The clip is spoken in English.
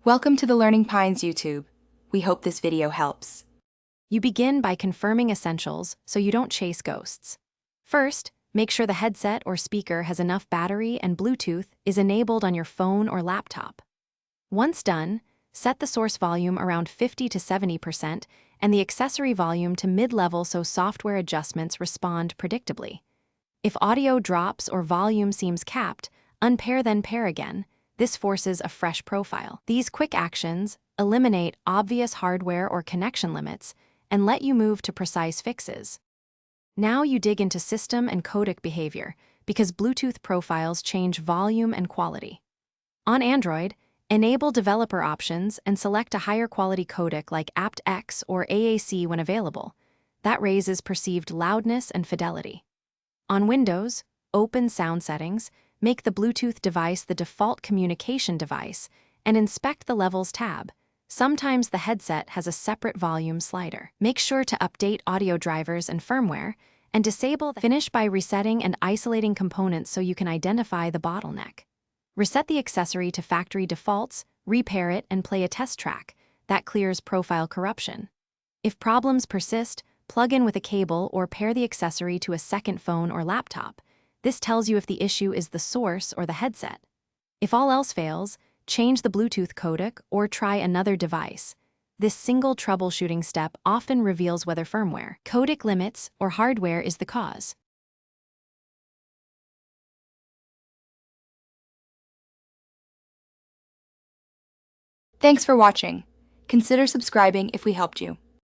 Welcome to the Learning Pines YouTube. We hope this video helps. You begin by confirming essentials so you don't chase ghosts. First, make sure the headset or speaker has enough battery and Bluetooth is enabled on your phone or laptop. Once done, set the source volume around 50 to 70% and the accessory volume to mid-level so software adjustments respond predictably. If audio drops or volume seems capped, unpair then pair again. This forces a fresh profile. These quick actions eliminate obvious hardware or connection limits and let you move to precise fixes. Now you dig into system and codec behavior because Bluetooth profiles change volume and quality. On Android, enable developer options and select a higher quality codec like aptX or AAC when available. That raises perceived loudness and fidelity. On Windows, open sound settings, make the Bluetooth device the default communication device, and inspect the Levels tab. Sometimes the headset has a separate volume slider. Make sure to update audio drivers and firmware, and disable the finish by resetting and isolating components so you can identify the bottleneck. Reset the accessory to factory defaults, repair it, and play a test track. That clears profile corruption. If problems persist, plug in with a cable or pair the accessory to a second phone or laptop. This tells you if the issue is the source or the headset. If all else fails, change the Bluetooth codec or try another device. This single troubleshooting step often reveals whether firmware, codec limits, or hardware is the cause. Thanks for watching. Consider subscribing if we helped you.